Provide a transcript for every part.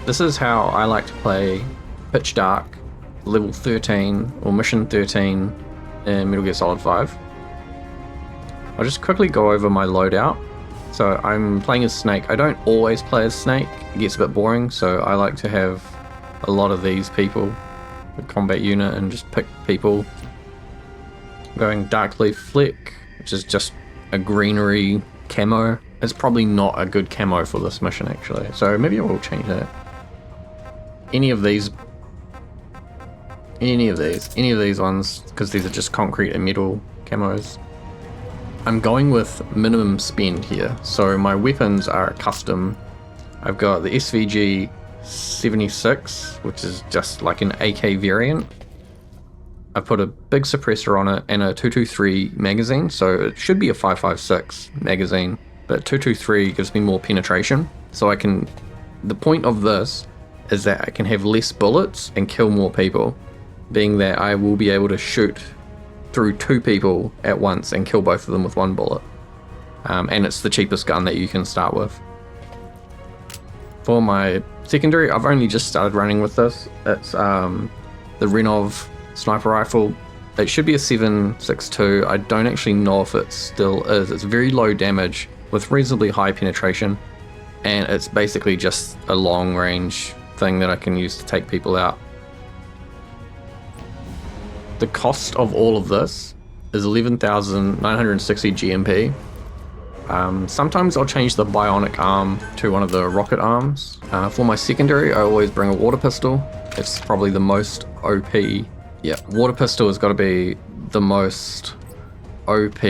This is how I like to play Pitch Dark, level 13 or mission 13 in Metal Gear Solid 5. I'll just quickly go over my loadout. So I'm playing as Snake. I don't always play as Snake, it gets a bit boring, so I like to have a lot of these people, the combat unit, and just pick people. I'm going Dark Leaf Fleck, which is just a greenery camo. It's probably not a good camo for this mission actually, so maybe I will change that. Any of these ones, because these are just concrete and metal camos. I'm going with minimum spend here, so my weapons are custom. I've got the SVG 76, which is just like an AK variant. I put a big suppressor on it and a 223 magazine, so it should be a 556 magazine, but 223 gives me more penetration, so I can... The point of this is that I can have less bullets and kill more people, being that I will be able to shoot through 2 people at once and kill both of them with 1 bullet. And it's the cheapest gun that you can start with. For my secondary, I've only just started running with this. It's the Renov sniper rifle. It should be a 7.62. I don't actually know if it still is. It's very low damage with reasonably high penetration, and it's basically just a long range thing that I can use to take people out. The cost of all of this is 11,960 GMP. Sometimes I'll change the bionic arm to one of the rocket arms. For my secondary, I always bring a water pistol. It's probably the most OP. Yeah, water pistol has got to be the most OP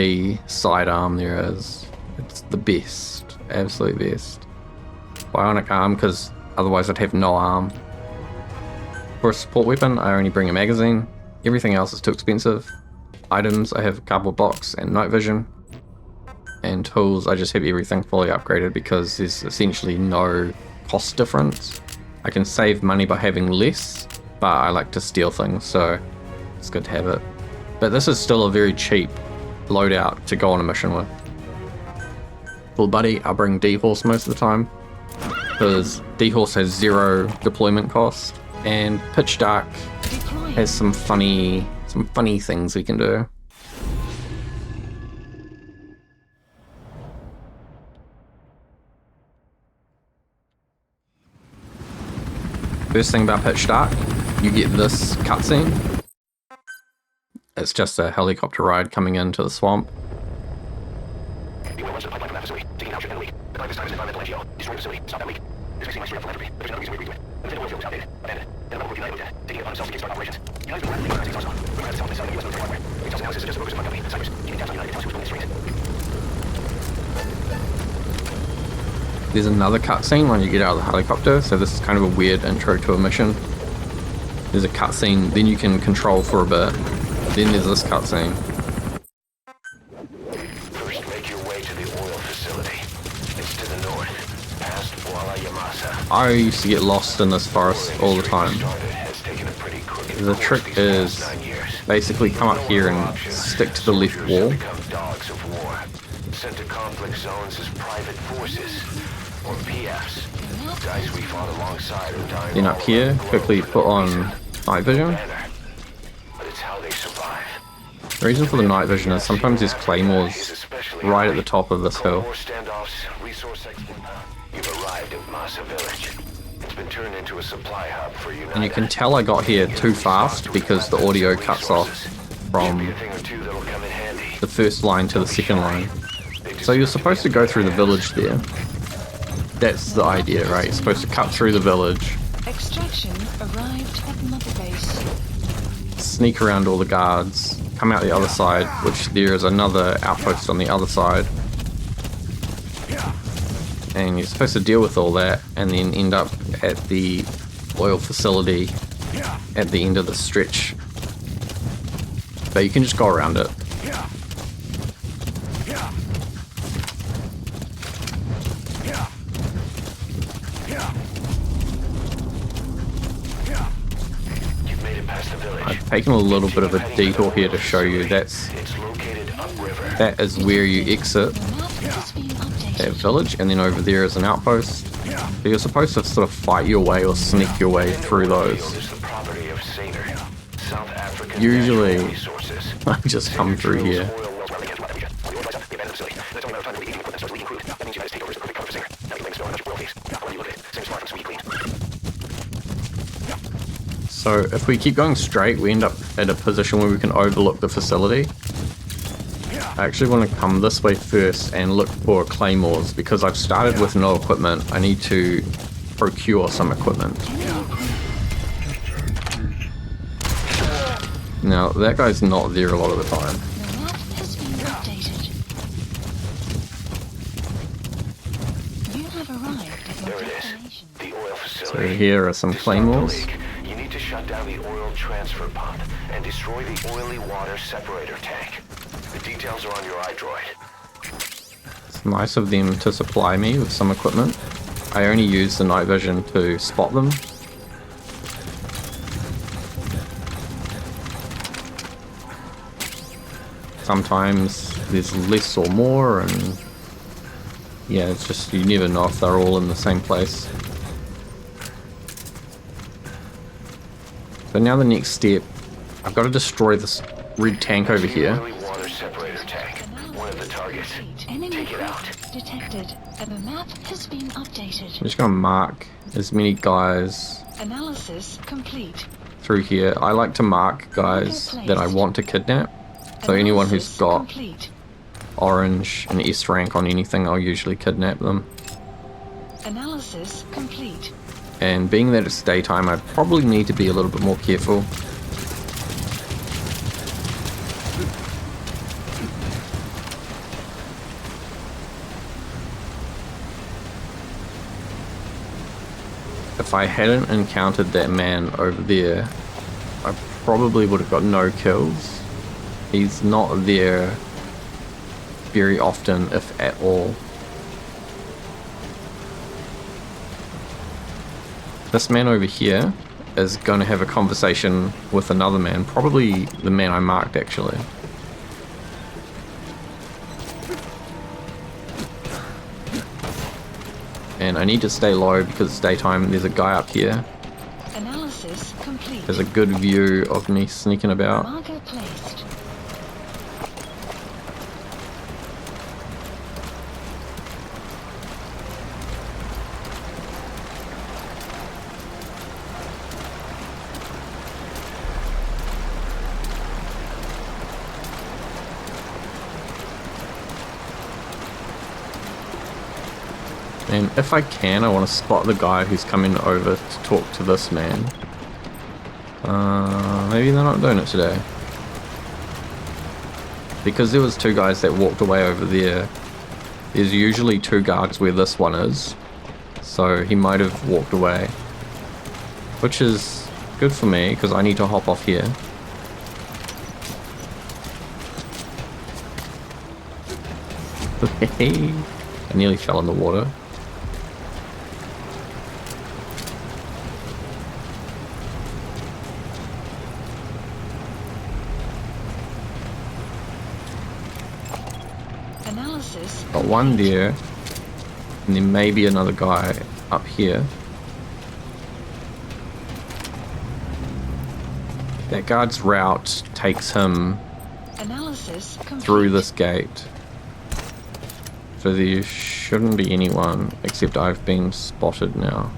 sidearm there is. It's the best, absolute best. Bionic arm, because otherwise I'd have no arm. For a support weapon, I only bring a magazine. Everything else is too expensive. Items, I have a cardboard box and night vision. And tools, I just have everything fully upgraded because there's essentially no cost difference. I can save money by having less, but I like to steal things, so it's good to have it. But this is still a very cheap loadout to go on a mission with. Full buddy, I'll bring D-Horse most of the time, because D-Horse has 0 deployment cost, and Pitch Dark has some funny things we can do. First thing about Pitch Dark, you get this cutscene. It's just a helicopter ride coming into the swamp. There's another cutscene when you get out of the helicopter, so this is kind of a weird intro to a mission. There's a cutscene, then you can control for a bit, then there's this cutscene. First, make your way to the oil facility. It's to the north, past Walla Yamasa. I used to get lost in this forest all the time. The trick is basically come up here and stick to the left wall. Dogs of war, sent to conflict zones as private forces, or PFs. Guys we fought alongside are dying. Then up here, quickly put on night vision. But it's how they survive. The reason for the night vision is sometimes there's claymores right at the top of this hill. You've arrived at Masa Village. It's been turned into a supply hub for United. And you can tell I got here too fast because the audio cuts off from the first line to the second line. So you're supposed to go through the village there. That's the idea, right? You're supposed to cut through the village. Extraction arrived at Mother Base. Sneak around all the guards, come out the other side, which there is another outpost on the other side. And you're supposed to deal with all that and then end up at the oil facility at the end of the stretch. But you can just go around it. I've taken a little bit of a detour here to show you that is where you exit that village, and then over there is an outpost. So you're supposed to sort of fight your way or sneak your way through those. Is the property of Saner, South Africa's Usually, natural resources. I just come through here. So if we keep going straight, we end up at a position where we can overlook the facility. I actually want to come this way first and look for claymores, because I've started with no equipment. I need to procure some equipment. Now, that guy's not there a lot of the time. The map has been updated. You have arrived at your There it is. destination. The oil So facility. here are some To start the claymores. leak, you need to shut down the oil transfer pump and destroy the oily water separator tank. The details are on your iDroid. It's nice of them to supply me with some equipment. I only use the night vision to spot them. Sometimes there's less or more, and yeah, it's just you never know if they're all in the same place. So now the next step, I've got to destroy this red tank over here. Oily water separator tank. One of the targets. Enemy Take it out. craft detected. And the map has been updated. I'm just going to mark as many guys Analysis complete. through here. I like to mark guys that I want to kidnap. So anyone who's Analysis got complete. orange and S rank on anything, I'll usually kidnap them. Analysis complete. And being that it's daytime, I probably need to be a little bit more careful. If I hadn't encountered that man over there, I probably would have got no kills. He's not there very often, if at all. This man over here is going to have a conversation with another man, probably the man I marked actually. And I need to stay low because it's daytime. There's a guy up here. Analysis complete. There's a good view of me sneaking about. Marker placed. And if I can, I want to spot the guy who's coming over to talk to this man. Maybe they're not doing it today. Because there was two guys that walked away over there. There's usually two guards where this one is. So he might have walked away. Which is good for me, because I need to hop off here. I nearly fell in the water. Analysis. Got one there, and then maybe another guy up here. That guard's route takes him Analysis complete. through this gate. So there shouldn't be anyone, except I've been spotted now.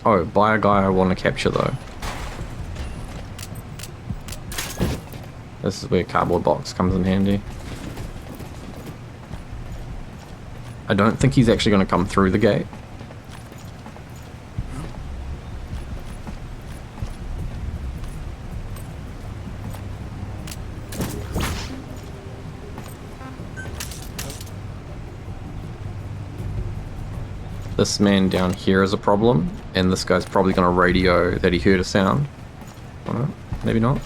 Oh, by a guy I want to capture though. This is where cardboard box comes in handy. I don't think he's actually going to come through the gate. This man down here is a problem, and this guy's probably going to radio that he heard a sound. Or not, maybe not.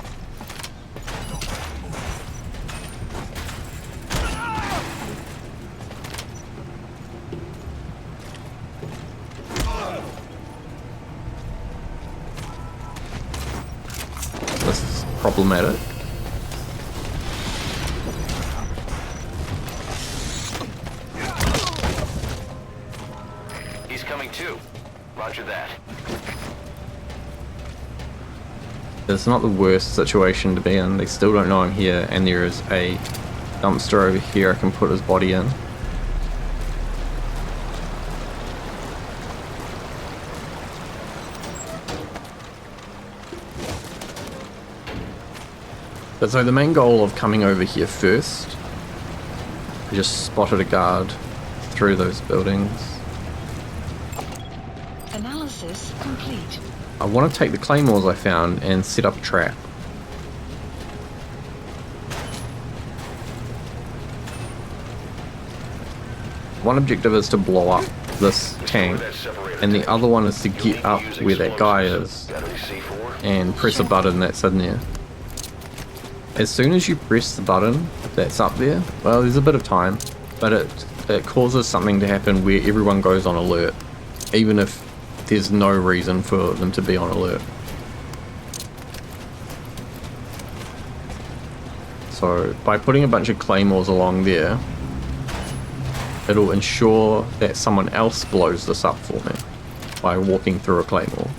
This is problematic. He's coming too. Roger that. It's not the worst situation to be in. They still don't know I'm here, and there is a dumpster over here I can put his body in. But so the main goal of coming over here first, I just spotted a guard through those buildings. Analysis complete. I want to take the claymores I found and set up a trap. One objective is to blow up this tank, and the other one is to get up where that guy is and press a button that's in there. As soon as you press the button that's up there, well, there's a bit of time, but it causes something to happen where everyone goes on alert, even if there's no reason for them to be on alert. So by putting a bunch of claymores along there, it'll ensure that someone else blows this up for me by walking through a claymore.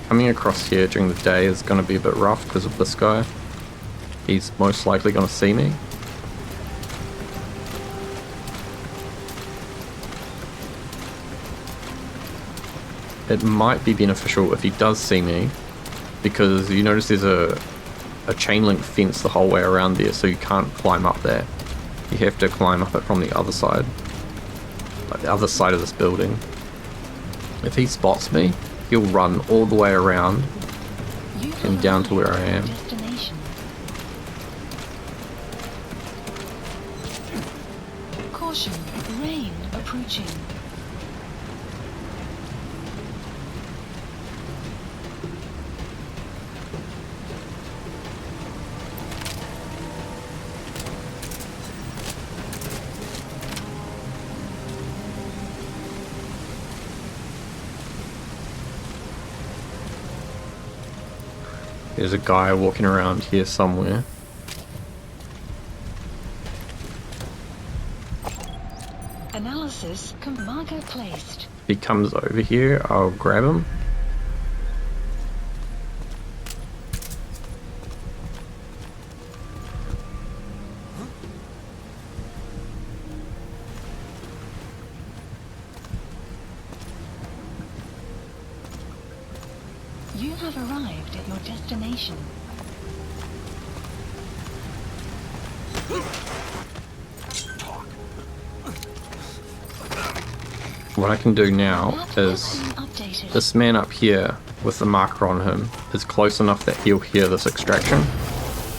Coming across here during the day is going to be a bit rough because of this guy. He's most likely going to see me. It might be beneficial if he does see me, because you notice there's a chain link fence the whole way around there, so you can't climb up there. You have to climb up it from the other side, like the other side of this building. If he spots me, he'll run all the way around and down to where I am. Destination. Caution, rain approaching. There's a guy walking around here somewhere. Analysis marker placed. If he comes over here, I'll grab him. You have arrived at your destination. What I can do now Map is, has been updated. this man up here with the marker on him is close enough that he'll hear this extraction.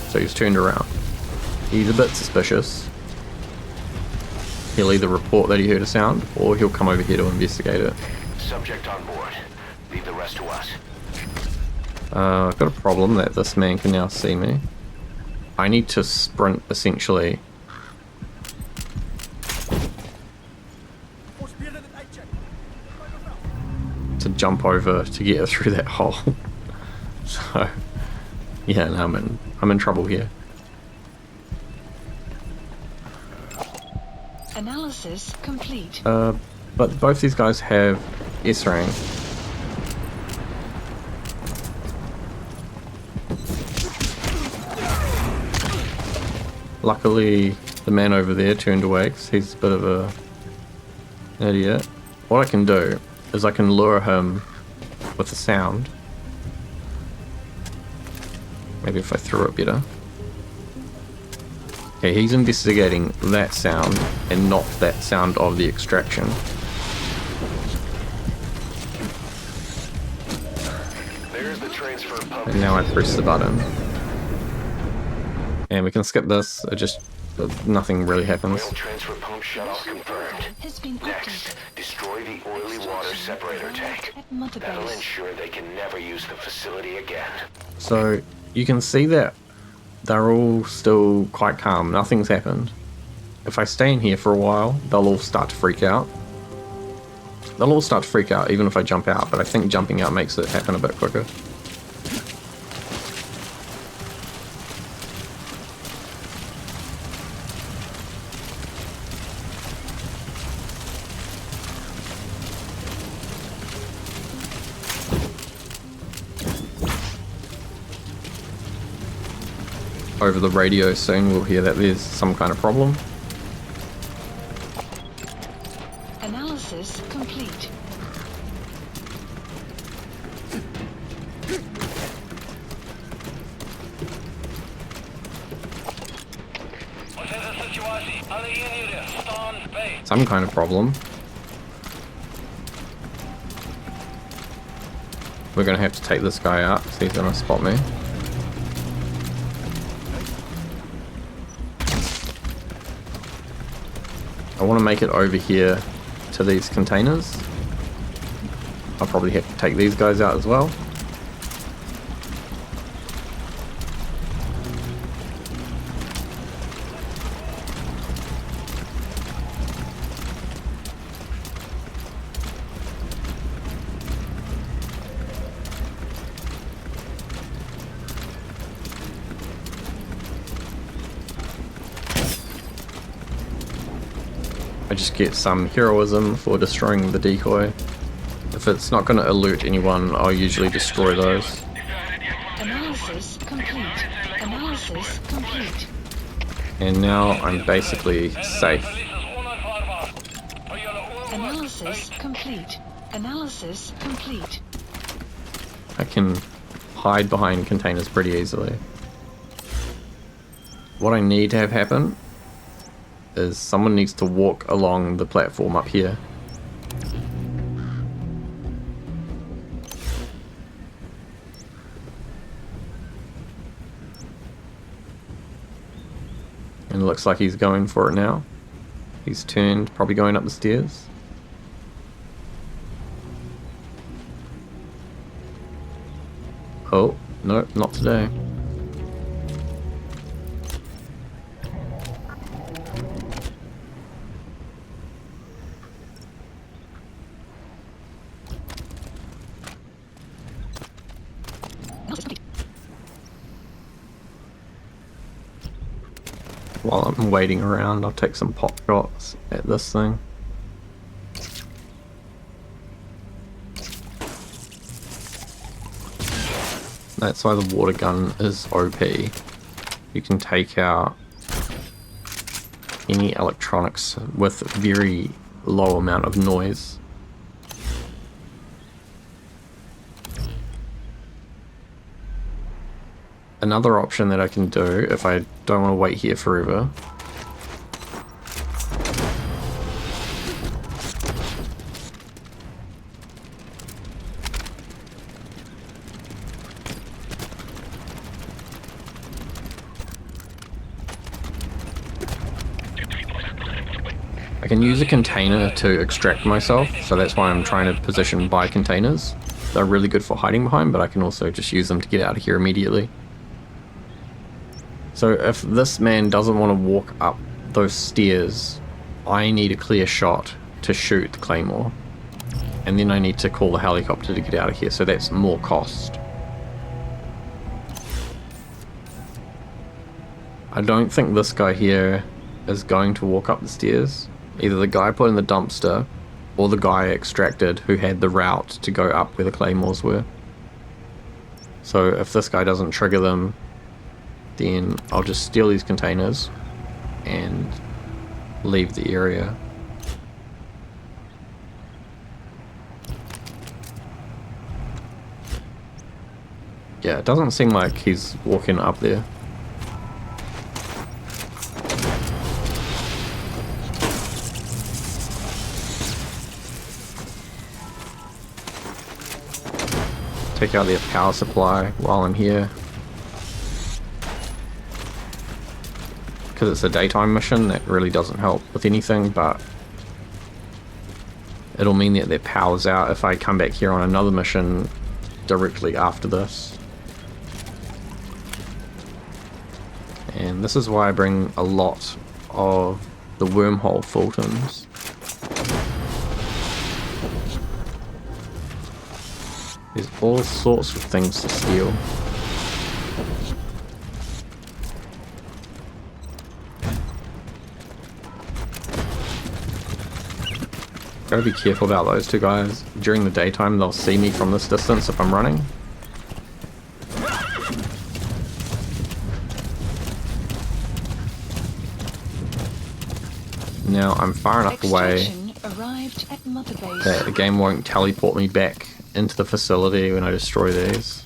So he's turned around. He's a bit suspicious. He'll either report that he heard a sound, or he'll come over here to investigate it. Subject on board. Leave the rest to us. I've got a problem that this man can now see me. I need to sprint, essentially. To jump over to get through that hole. So, yeah, no, I'm in trouble here. Analysis complete. But both these guys have S rank. Luckily, the man over there turned away because he's a bit of an idiot. What I can do is I can lure him with a sound. Maybe if I throw it better. Okay, he's investigating that sound and not that sound of the extraction. There's the transfer pump. And now I press the button. And we can skip this, nothing really happens. Oil transfer pump shutoff confirmed. Has been Next, updated. destroy the oily water separator tank. At Mother That'll Base. ensure they can never use the facility again. So you can see that they're all still quite calm, nothing's happened. If I stay in here for a while, they'll all start to freak out. They'll all start to freak out even if I jump out, but I think jumping out makes it happen a bit quicker. over the radio soon we'll hear that there's some kind of problem. Analysis complete. Some kind of problem. We're gonna have to take this guy out because he's gonna spot me. I want to make it over here to these containers. I'll probably have to take these guys out as well. I just get some heroism for destroying the decoy. If it's not going to alert anyone, I'll usually destroy those. Analysis complete. Analysis complete. And now I'm basically safe. Analysis complete. Analysis complete. I can hide behind containers pretty easily. What I need to have happen is someone needs to walk along the platform up here. And it looks like he's going for it now. He's turned, probably going up the stairs. Oh, no, not today. While I'm waiting around, I'll take some pot shots at this thing. That's why the water gun is OP. You can take out any electronics with very low amount of noise. Another option that I can do if I don't want to wait here forever I can use a container to extract myself, so that's why I'm trying to position by containers. They're really good for hiding behind, but I can also just use them to get out of here immediately. So if this man doesn't want to walk up those stairs, I need a clear shot to shoot the claymore. And then I need to call the helicopter to get out of here, so that's more cost. I don't think this guy here is going to walk up the stairs. Either the guy put in the dumpster, or the guy extracted who had the route to go up where the claymores were. So if this guy doesn't trigger them, then I'll just steal these containers and leave the area. Yeah, it doesn't seem like he's walking up there. Take out their power supply while I'm here. Because it's a daytime mission, that really doesn't help with anything, but it'll mean that their power's out if I come back here on another mission directly after this. And this is why I bring a lot of the wormhole Fultons. There's all sorts of things to steal. Gotta be careful about those two guys. During the daytime they'll see me from this distance if I'm running. Now I'm far enough away Extraction arrived at Mother Base. that the game won't teleport me back into the facility when I destroy these.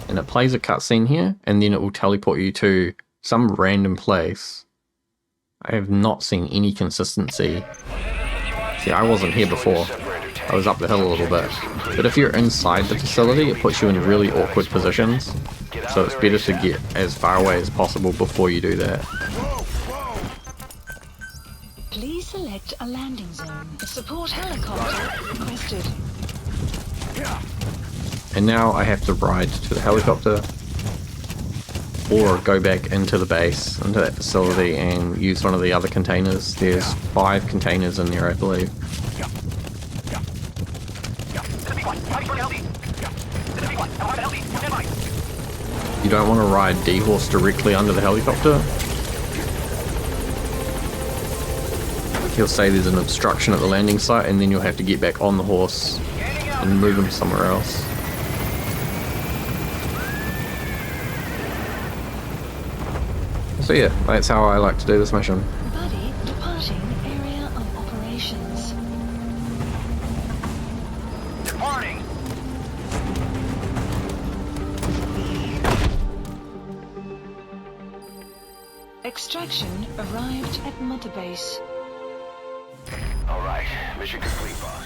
And it plays a cutscene here, and then it will teleport you to some random place. I have not seen any consistency. See, I wasn't here before. I was up the hill a little bit. But if you're inside the facility, it puts you in really awkward positions. So it's better to get as far away as possible before you do that. Please select a landing zone. A support helicopter requested. And now I have to ride to the helicopter or go back into the base, into that facility, and use one of the other containers. There's 5 containers in there, I believe. You don't want to ride D-Horse directly under the helicopter. He'll say there's an obstruction at the landing site, and then you'll have to get back on the horse and move him somewhere else. So yeah, that's how I like to do this mission. Buddy departing area of operations. Departing. Extraction arrived at Mother Base. All right, mission complete, boss.